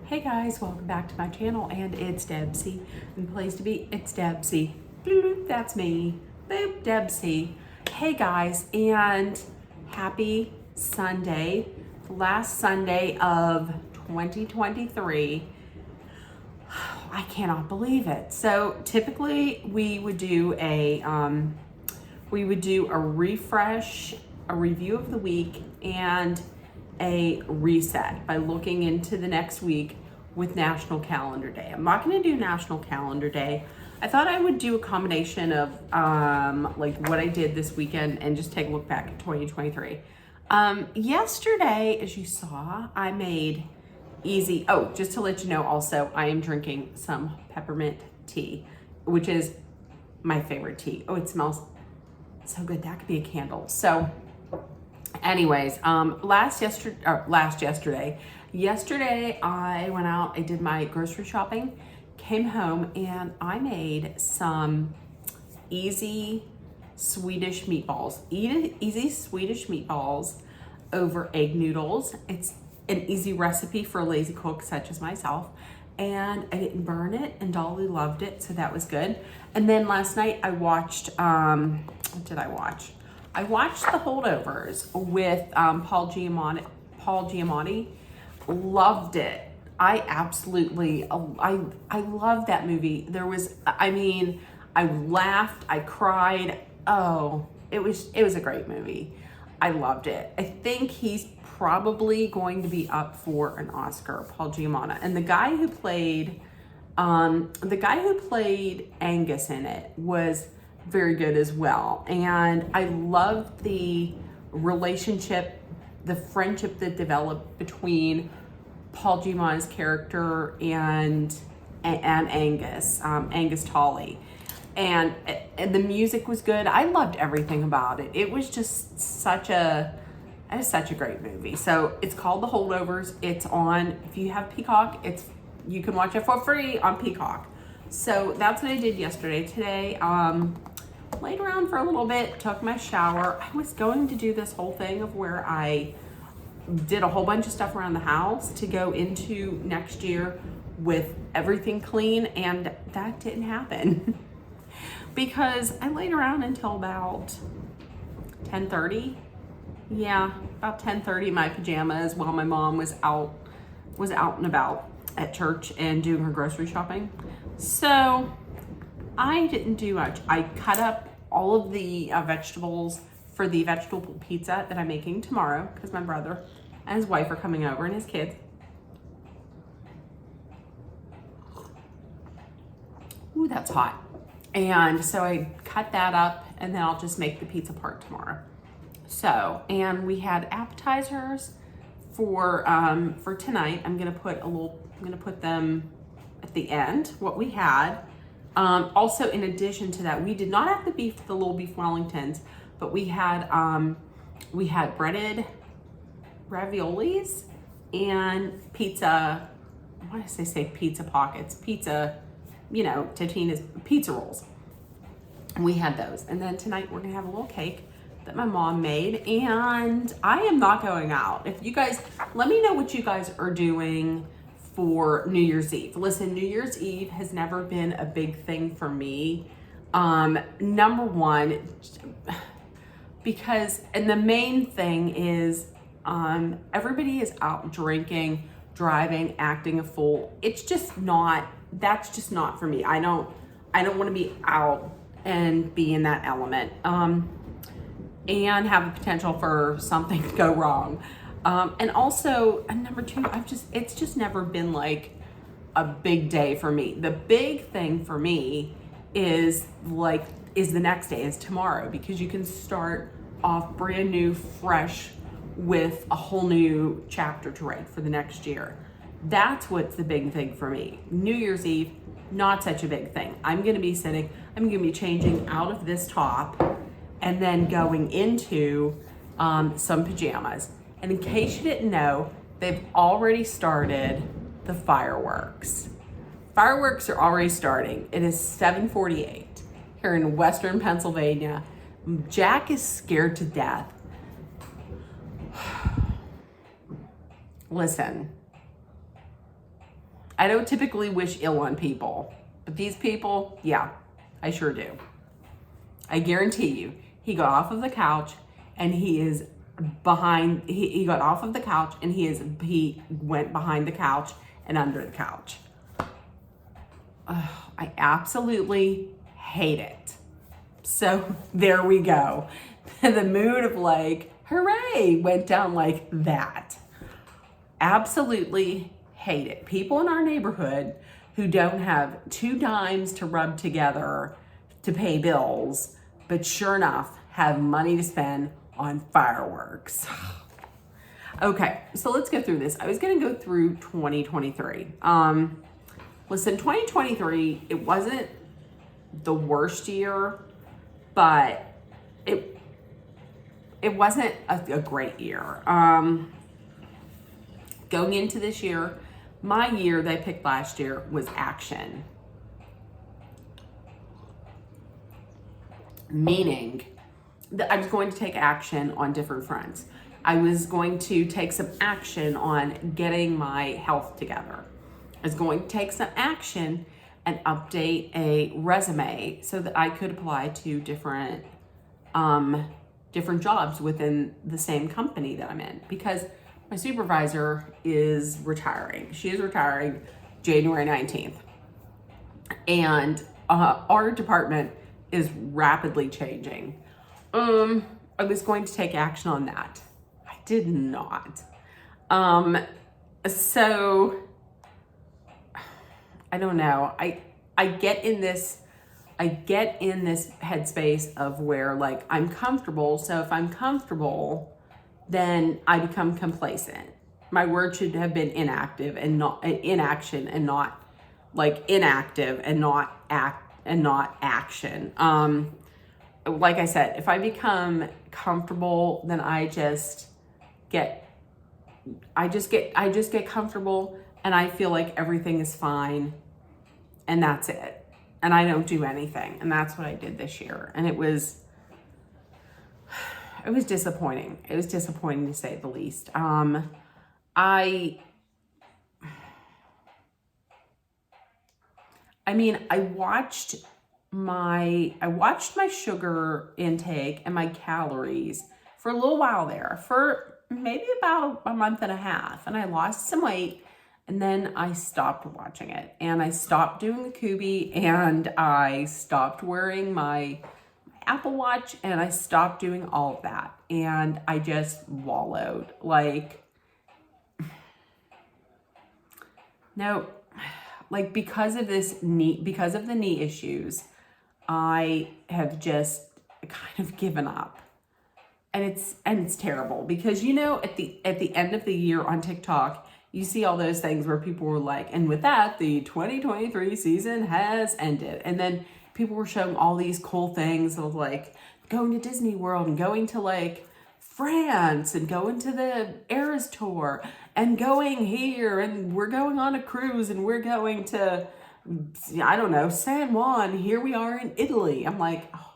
Hey guys, welcome back to my channel, and it's Debsy. And the place to be, it's Debsy. Bloop, that's me. Boop, Debsy. Hey guys, and happy Sunday. Last Sunday of 2023. I cannot believe it. So typically we would do a refresh, a review of the week, and a reset by looking into the next week with National Calendar Day. I'm not going to do National Calendar Day. I thought I would do a combination of like what I did this weekend and just take a look back at 2023. Yesterday, as you saw, I made easy. Oh, just to let you know also, I am drinking some peppermint tea, which is my favorite tea. Oh, it smells so good. That could be a candle. So anyways, yesterday I went out, I did my grocery shopping, came home, and I made some easy Swedish meatballs. Easy Swedish meatballs over egg noodles. It's an easy recipe for a lazy cook such as myself. And I didn't burn it, and Dolly loved it, so that was good. And then last night I watched, what did I watch? I watched The Holdovers with Paul Giamatti. Loved it. I love that movie. I laughed, I cried. Oh, it was a great movie. I loved it. I think he's probably going to be up for an Oscar, Paul Giamatti. And the guy who played Angus in it was very good as well. And I loved the relationship, the friendship that developed between Paul Giamatti's character and Angus, Angus Tolley. And the music was good. I loved everything about it. It was just such a great movie. So it's called The Holdovers. It's on, if you have Peacock, you can watch it for free on Peacock. So that's what I did yesterday. Today, laid around for a little bit, took my shower. I was going to do this whole thing of where I did a whole bunch of stuff around the house to go into next year with everything clean, and that didn't happen because I laid around until about 10:30. Yeah, about 10:30 in my pajamas while my mom was out and about at church and doing her grocery shopping. So I didn't do much. I cut up all of the vegetables for the vegetable pizza that I'm making tomorrow because my brother and his wife are coming over and his kids. Ooh, that's hot. And so I cut that up, and then I'll just make the pizza part tomorrow. So, and we had appetizers for tonight. I'm gonna put them at the end, what we had. Also, in addition to that, we did not have the little beef Wellingtons, but we had breaded raviolis and pizza. Why did I say pizza pockets? Pizza, Totino's pizza rolls. We had those. And then tonight we're gonna have a little cake that my mom made, and I am not going out. If you guys, let me know what you guys are doing for New Year's Eve. Listen, New Year's Eve has never been a big thing for me. Number one, because, and the main thing is, everybody is out drinking, driving, acting a fool. That's just not for me. I don't want to be out and be in that element. And have the potential for something to go wrong. And also, number two, it's just never been like a big day for me. The big thing for me is the next day, is tomorrow, because you can start off brand new, fresh, with a whole new chapter to write for the next year. That's what's the big thing for me. New Year's Eve, not such a big thing. I'm gonna be changing out of this top and then going into some pajamas. And in case you didn't know, they've already started the fireworks. Fireworks are already starting. It is 7:48 here in Western Pennsylvania. Jack is scared to death. Listen, I don't typically wish ill on people, but these people, yeah, I sure do. I guarantee you, he got off of the couch and he is behind, he got off of the couch and he went behind the couch and under the couch. Ugh, I absolutely hate it. So there we go. The mood of like, hooray, went down like that. Absolutely hate it. People in our neighborhood who don't have 2 dimes to rub together to pay bills, but sure enough, have money to spend on fireworks. Okay, so let's go through this. I was gonna go through 2023. Listen, 2023, it wasn't the worst year, but it wasn't a great year. Going into this year, my year that I picked last year was action. Meaning that I was going to take action on different fronts. I was going to take some action on getting my health together. I was going to take some action and update a resume so that I could apply to different jobs within the same company that I'm in, because my supervisor is retiring. She is retiring January 19th. And our department is rapidly changing. I was going to take action on that. I did not. So I don't know. I get in this headspace of where like I'm comfortable. So if I'm comfortable, then I become complacent. My word should have been inactive and not inaction, and not like inactive and not action. Like I said, if I become comfortable, then I just get comfortable and I feel like everything is fine and that's it. And I don't do anything. And that's what I did this year. And it was disappointing. It was disappointing to say the least. I watched my sugar intake and my calories for a little while there, for maybe about a month and a half, and I lost some weight, and then I stopped watching it, and I stopped doing the Kubi, and I stopped wearing my Apple Watch, and I stopped doing all of that, and I just wallowed. Like, no, like because of the knee issues, I have just kind of given up. And it's terrible because, you know, at the end of the year on TikTok, you see all those things where people were like, and with that, the 2023 season has ended. And then people were showing all these cool things of like going to Disney World and going to like France and going to the Eras Tour and going here, and we're going on a cruise and we're going to, I don't know, San Juan. Here we are in Italy. I'm like, oh.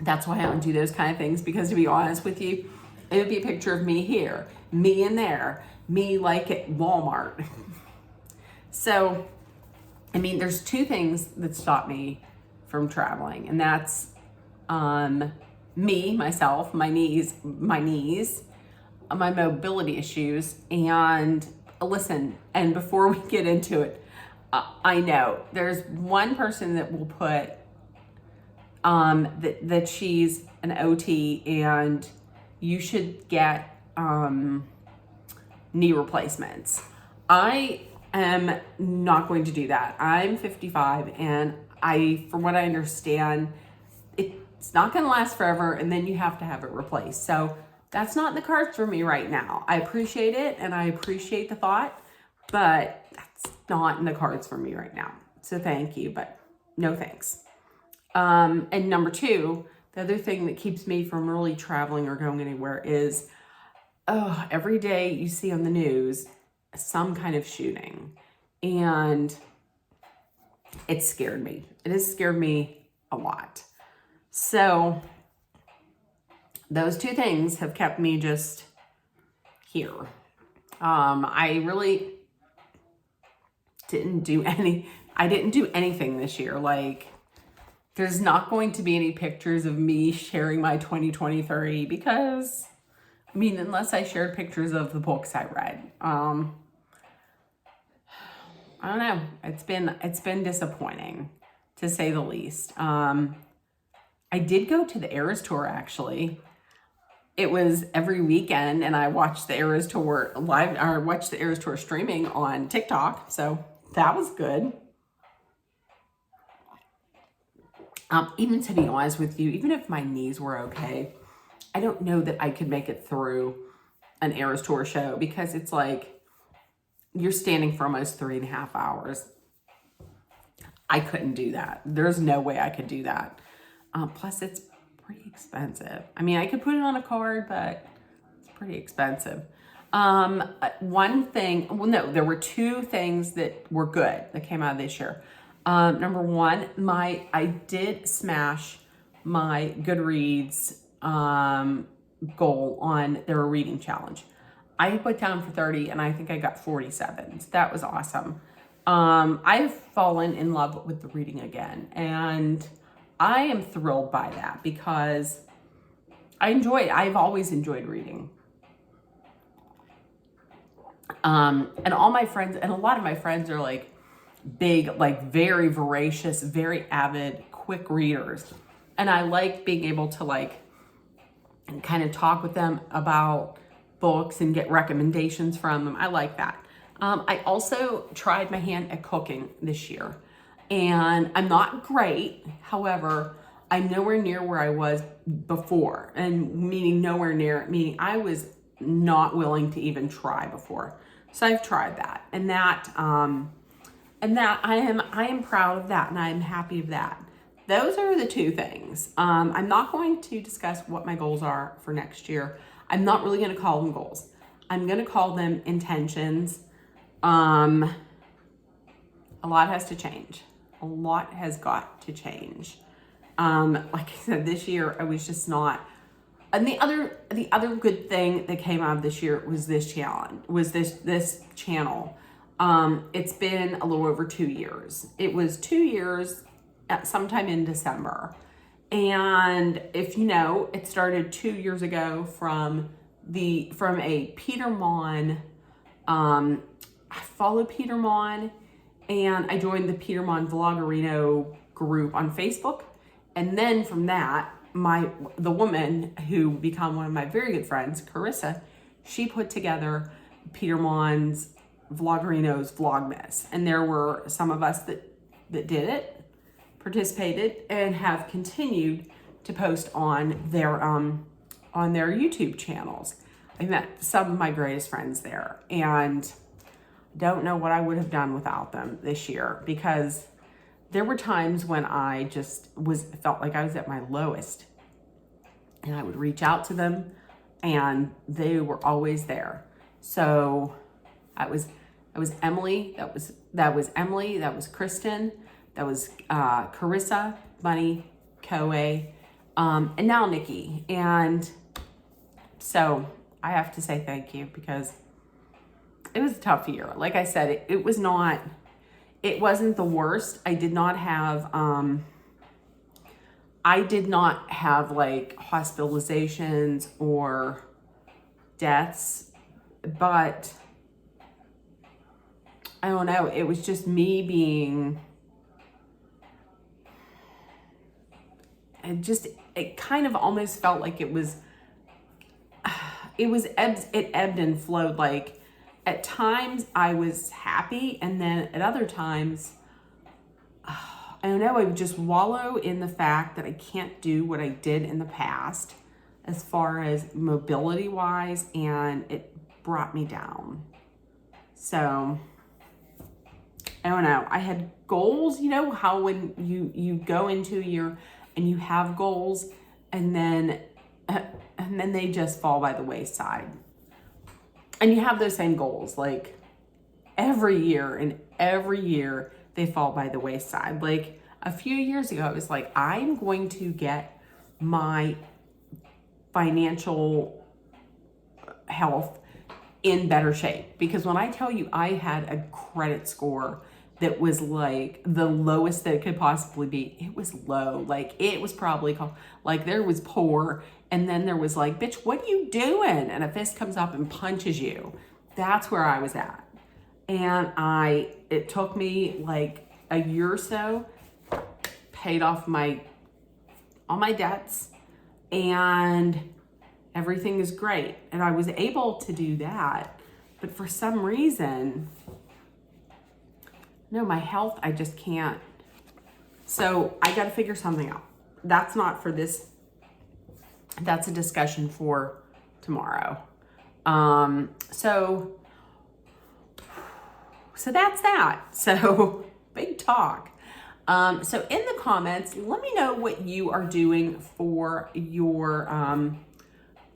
That's why I don't do those kind of things, because to be honest with you, it would be a picture of me here, me in there, me like at Walmart. So, I mean, there's 2 things that stop me from traveling, and that's me, myself, my knees, my mobility issues, and listen, and before we get into it, I know there's one person that will put that she's an OT and you should get knee replacements. I am not going to do that. I'm 55 and from what I understand, it's not going to last forever, and then you have to have it replaced. So that's not in the cards for me right now. I appreciate it and I appreciate the thought, but that's not in the cards for me right now. So thank you, but no thanks. And number 2, the other thing that keeps me from really traveling or going anywhere is, every day you see on the news some kind of shooting, and it scared me. It has scared me a lot. So those 2 things have kept me just here. I really I didn't do anything this year. Like, there's not going to be any pictures of me sharing my 2023 because, I mean, unless I shared pictures of the books I read. I don't know. It's been disappointing, to say the least. I did go to the Eras Tour, actually. It was every weekend, and I watched the Eras Tour live, or watched the Eras Tour streaming on TikTok, so that was good. Even to be honest with you, even if my knees were okay, I don't know that I could make it through an Eras Tour show because it's like you're standing for almost 3.5 hours. I couldn't do that. There's no way I could do that. Plus, it's pretty expensive. I mean, I could put it on a card, but it's pretty expensive. One thing, well, no, there were two things that were good that came out of this year. Number one, I did smash my Goodreads goal on their reading challenge. I put down for 30 and I think I got 47. So that was awesome. I've fallen in love with the reading again, and I am thrilled by that because I've always enjoyed reading. And all my friends, and a lot of my friends are like big, like very voracious, very avid, quick readers. And I like being able to like kind of talk with them about books and get recommendations from them. I like that. I also tried my hand at cooking this year, and I'm not great. However, I'm nowhere near where I was before, and meaning nowhere near, meaning I was not willing to even try before. So I've tried that, and that I am proud of that, and I am happy of that. Those are the two things. I'm not going to discuss what my goals are for next year. I'm not really going to call them goals. I'm going to call them intentions. A lot has to change. A lot has got to change. Like I said, this year I was just not. And the other good thing that came out of this year was this channel. It's been a little over 2 years. It was 2 years at sometime in December. And if you know, it started 2 years ago from a Peter Mon. I follow Peter Mon, and I joined the Peter Mon Vloggerino group on Facebook. And then from that, the woman who became one of my very good friends, Carissa, she put together Peter Mon's Vloggerino's Vlogmas. And there were some of us that did it, participated, and have continued to post on their YouTube channels. I met some of my greatest friends there, and don't know what I would have done without them this year, because there were times when I just felt like I was at my lowest, and I would reach out to them and they were always there. So that was Emily, that was Emily, that was Kristen, that was Carissa, Bunny, Koei, and now Nikki. And so I have to say thank you, because it was a tough year. Like I said, it wasn't the worst. I did not have like hospitalizations or deaths, but I don't know. It was just me being, it kind of almost felt like it ebbed and flowed. Like, at times I was happy, and then at other times, I don't know, I would just wallow in the fact that I can't do what I did in the past as far as mobility wise, and it brought me down. So I don't know. I had goals, you know how when you go into a year and you have goals, and then they just fall by the wayside. And you have those same goals like every year, and every year they fall by the wayside. Like a few years ago, I was like, I'm going to get my financial health in better shape. Because when I tell you I had a credit score that was like the lowest that it could possibly be, it was low. Like it was probably called, like there was poor, and then there was like, bitch, what are you doing? And a fist comes up and punches you. That's where I was at. And it took me like a year or so, paid off all my debts, and everything is great. And I was able to do that. But for some reason, no, my health, I just can't. So I got to figure something out. That's not for this. That's a discussion for tomorrow. So that's that. So big talk. So in the comments, let me know what you are doing for your, I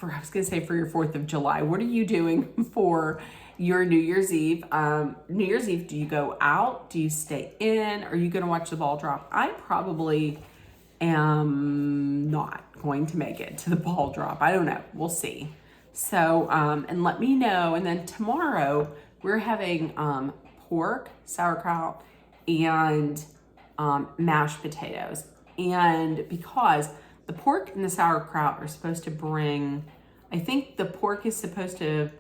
was going to say for your 4th of July. What are you doing for your New Year's Eve? New Year's Eve, do you go out? Do you stay in? Are you going to watch the ball drop? I probably am not going to make it to the ball drop. I don't know. We'll see. So, and let me know. And then tomorrow we're having pork, sauerkraut, and mashed potatoes. And because the pork and the sauerkraut are supposed to bring, I think the pork is supposed to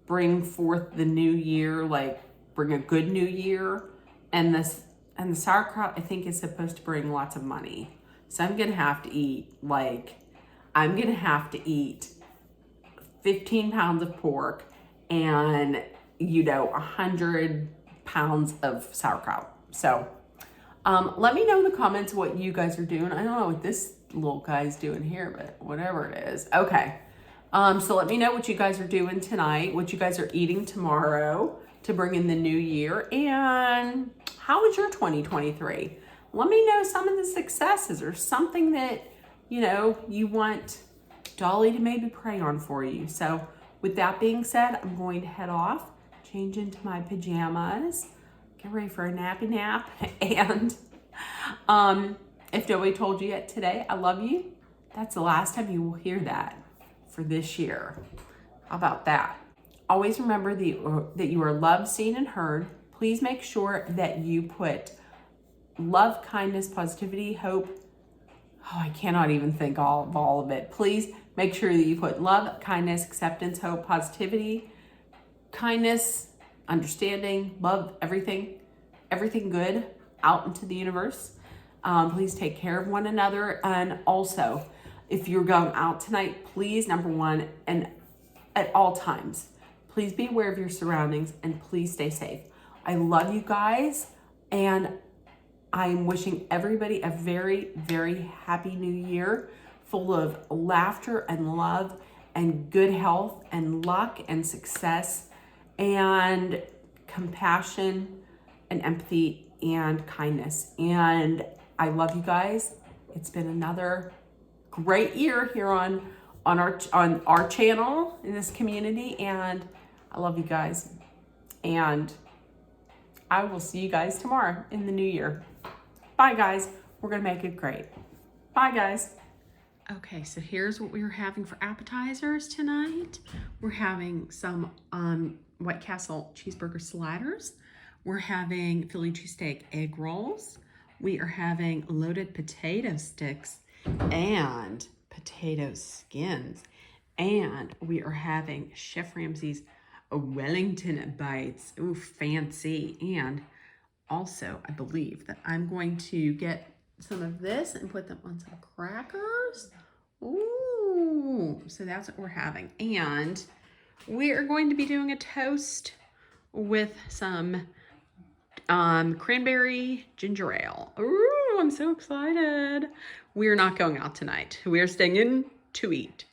bring forth the new year, like bring a good new year. And the sauerkraut, I think, is supposed to bring lots of money. So I'm going to have to eat 15 pounds of pork and, 100 pounds of sauerkraut. So let me know in the comments what you guys are doing. I don't know what this little guy's doing here, but whatever it is. Okay. So let me know what you guys are doing tonight, what you guys are eating tomorrow to bring in the new year, and how was your 2023? Let me know some of the successes or something that, you want Dolly to maybe pray on for you. So with that being said, I'm going to head off, change into my pajamas, get ready for a nappy nap. And if nobody told you yet today, I love you, that's the last time you will hear that for this year. How about that? Always remember that you are loved, seen, and heard. Please make sure that you put love, kindness, positivity, hope. Oh, I cannot even think all of it. Please make sure that you put love, kindness, acceptance, hope, positivity, kindness, understanding, love, everything good out into the universe. Please take care of one another. And also, if you're going out tonight, please, number one, and at all times, please be aware of your surroundings and please stay safe. I love you guys, and I'm wishing everybody a very, very happy new year, full of laughter and love and good health and luck and success and compassion and empathy and kindness. And I love you guys. It's been another great year here on our channel in this community, and I love you guys. And I will see you guys tomorrow in the new year. Bye, guys. We're going to make it great. Bye, guys. Okay, so here's what we were having for appetizers tonight. We're having some White Castle cheeseburger sliders. We're having Philly cheesesteak egg rolls. We are having loaded potato sticks and potato skins. And we are having Chef Ramsay's Wellington bites. Ooh, fancy. And also, I believe that I'm going to get some of this and put them on some crackers. Ooh, so that's what we're having. And we are going to be doing a toast with some cranberry ginger ale. Ooh, I'm so excited. We're not going out tonight. We are staying in to eat.